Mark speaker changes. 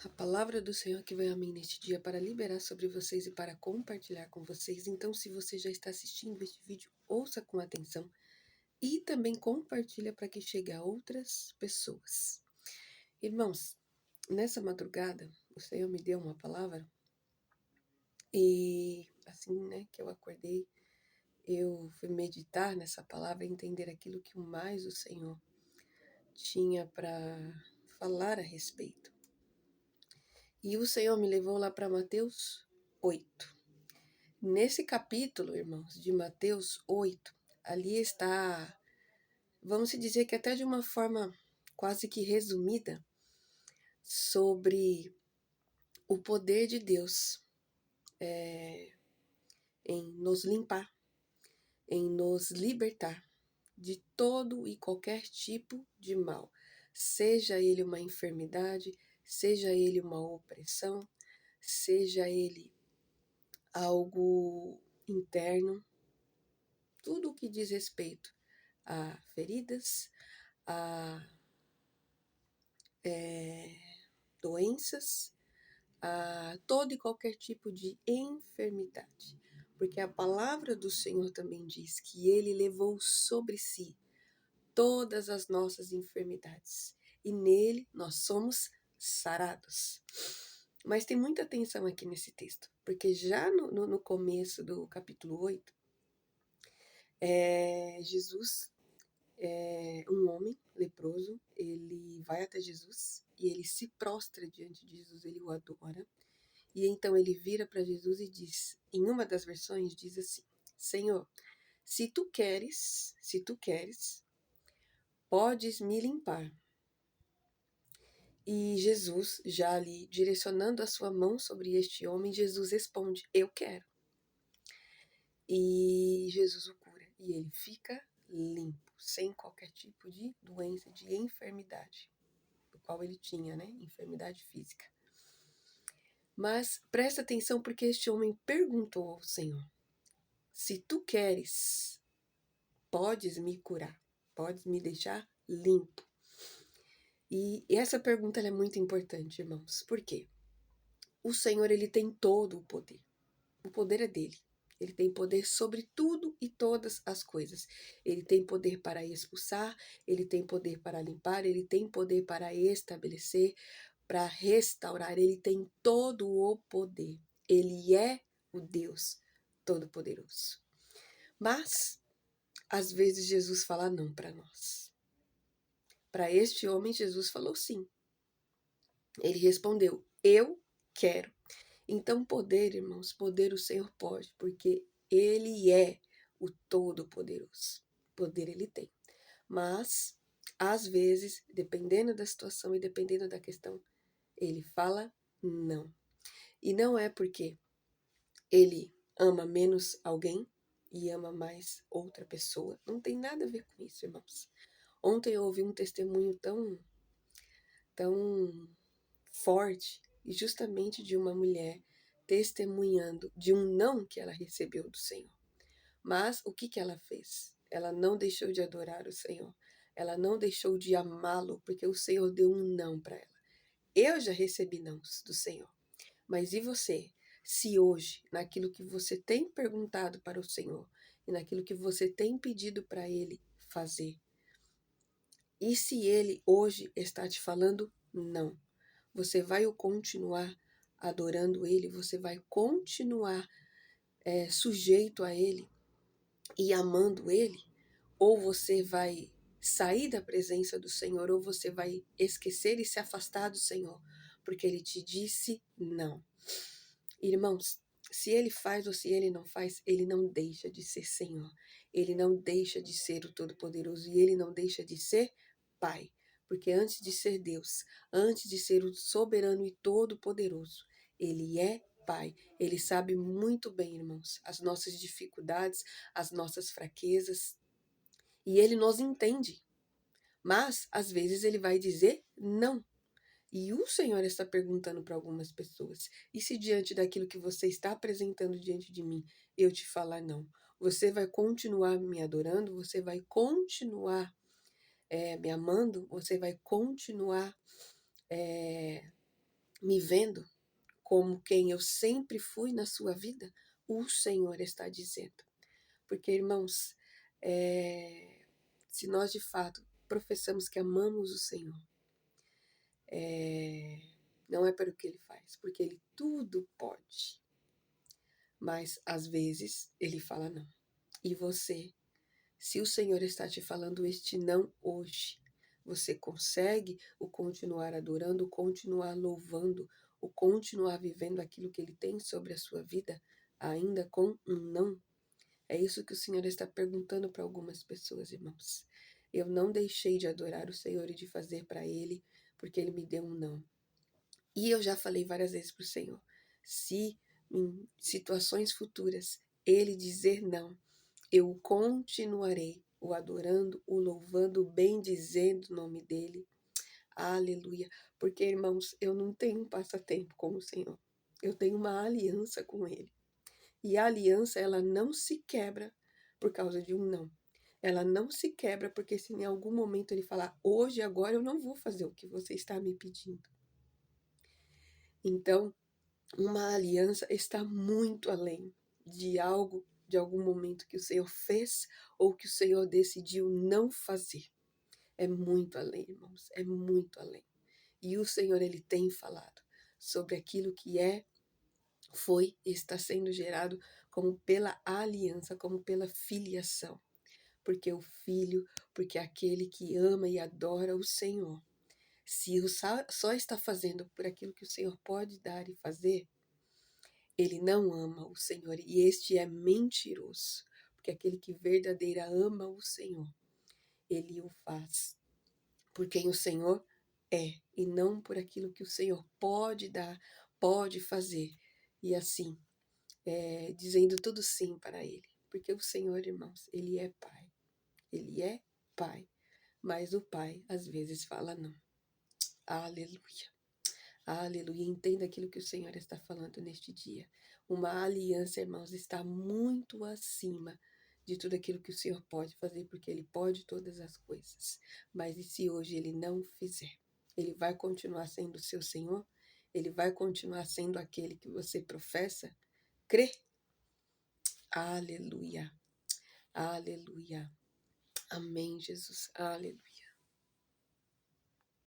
Speaker 1: A palavra do Senhor que veio a mim neste dia para liberar sobre vocês e para compartilhar com vocês. Então, se você já está assistindo este vídeo, ouça com atenção e também compartilha para que chegue a outras pessoas. Irmãos, nessa madrugada, o Senhor me deu uma palavra e assim, né, que eu acordei, eu fui meditar nessa palavra e entender aquilo que mais o Senhor tinha para falar a respeito. E o Senhor me levou lá para Mateus 8. Nesse capítulo, irmãos, de Mateus 8, ali está, vamos dizer que até de uma forma quase que resumida, sobre o poder de Deus em nos limpar, em nos libertar de todo e qualquer tipo de mal, seja ele uma enfermidade, seja ele uma opressão, seja ele algo interno, tudo o que diz respeito a feridas, a doenças, a todo e qualquer tipo de enfermidade. Porque a palavra do Senhor também diz que Ele levou sobre si todas as nossas enfermidades e nele nós somos sarados. Mas tem muita atenção aqui nesse texto, porque já no começo do capítulo 8, Jesus, um homem leproso, ele vai até Jesus e ele se prostra diante de Jesus, ele o adora. E então ele vira para Jesus e diz, em uma das versões diz assim: Senhor, se tu queres, podes me limpar. E Jesus, já ali direcionando a sua mão sobre este homem, Jesus responde: eu quero. E Jesus o cura e ele fica limpo, sem qualquer tipo de doença, de enfermidade, do qual ele tinha, né? Enfermidade física. Mas presta atenção porque este homem perguntou ao Senhor: se tu queres, podes me curar, podes me deixar limpo. E essa pergunta é muito importante, irmãos. Por quê? O Senhor, ele tem todo o poder. O poder é dele. Ele tem poder sobre tudo e todas as coisas. Ele tem poder para expulsar, ele tem poder para limpar, ele tem poder para estabelecer, para restaurar. Ele tem todo o poder. Ele é o Deus Todo-Poderoso. Mas, às vezes, Jesus fala não para nós. Para este homem, Jesus falou sim. Ele respondeu: eu quero. Então, poder, irmãos, poder o Senhor pode, porque Ele é o Todo-Poderoso. Poder Ele tem. Mas, às vezes, dependendo da situação e dependendo da questão, Ele fala não. E não é porque Ele ama menos alguém e ama mais outra pessoa. Não tem nada a ver com isso, irmãos. Ontem eu ouvi um testemunho tão forte, e justamente de uma mulher testemunhando de um não que ela recebeu do Senhor. Mas o que ela fez? Ela não deixou de adorar o Senhor. Ela não deixou de amá-lo, porque o Senhor deu um não para ela. Eu já recebi nãos do Senhor. Mas e você? Se hoje, naquilo que você tem perguntado para o Senhor, e naquilo que você tem pedido para Ele fazer, e se Ele hoje está te falando não, você vai continuar adorando Ele, você vai continuar sujeito a Ele e amando Ele, ou você vai sair da presença do Senhor, ou você vai esquecer e se afastar do Senhor, porque Ele te disse não. Irmãos, se Ele faz ou se Ele não faz, Ele não deixa de ser Senhor, Ele não deixa de ser o Todo-Poderoso e Ele não deixa de ser Pai. Porque antes de ser Deus, antes de ser o soberano e todo-poderoso, Ele é Pai. Ele sabe muito bem, irmãos, as nossas dificuldades, as nossas fraquezas, e Ele nos entende. Mas, às vezes, Ele vai dizer não. E o Senhor está perguntando para algumas pessoas: e se diante daquilo que você está apresentando diante de mim, eu te falar não? Você vai continuar me adorando? Você vai continuar me amando? Você vai continuar me vendo como quem eu sempre fui na sua vida? O Senhor está dizendo. Porque, irmãos, se nós de fato professamos que amamos o Senhor, não é para o que Ele faz, porque Ele tudo pode. Mas, às vezes, Ele fala não. E você, se o Senhor está te falando este não hoje, você consegue o continuar adorando, o continuar louvando, o continuar vivendo aquilo que Ele tem sobre a sua vida, ainda com um não? É isso que o Senhor está perguntando para algumas pessoas, irmãos. Eu não deixei de adorar o Senhor e de fazer para Ele, porque Ele me deu um não. E eu já falei várias vezes para o Senhor, se em situações futuras Ele dizer não, eu continuarei o adorando, o louvando, o bendizendo o nome dEle. Aleluia. Porque, irmãos, eu não tenho um passatempo com o Senhor. Eu tenho uma aliança com Ele. E a aliança, ela não se quebra por causa de um não. Ela não se quebra porque se em algum momento ele falar, hoje, agora eu não vou fazer o que você está me pedindo. Então, uma aliança está muito além de algo, de algum momento que o Senhor fez ou que o Senhor decidiu não fazer. É muito além, irmãos, é muito além. E o Senhor, ele tem falado sobre aquilo que foi e está sendo gerado como pela aliança, como pela filiação. Porque o filho, porque aquele que ama e adora o Senhor, se só está fazendo por aquilo que o Senhor pode dar e fazer, ele não ama o Senhor, e este é mentiroso. Porque aquele que verdadeira ama o Senhor, ele o faz por quem o Senhor é, e não por aquilo que o Senhor pode dar, pode fazer. E assim, dizendo tudo sim para Ele. Porque o Senhor, irmãos, Ele é Pai. Ele é Pai. Mas o Pai, às vezes, fala não. Aleluia. Aleluia. Entenda aquilo que o Senhor está falando neste dia. Uma aliança, irmãos, está muito acima de tudo aquilo que o Senhor pode fazer, porque Ele pode todas as coisas. Mas e se hoje Ele não fizer? Ele vai continuar sendo o seu Senhor? Ele vai continuar sendo aquele que você professa? Crê? Aleluia. Aleluia. Amém, Jesus. Aleluia.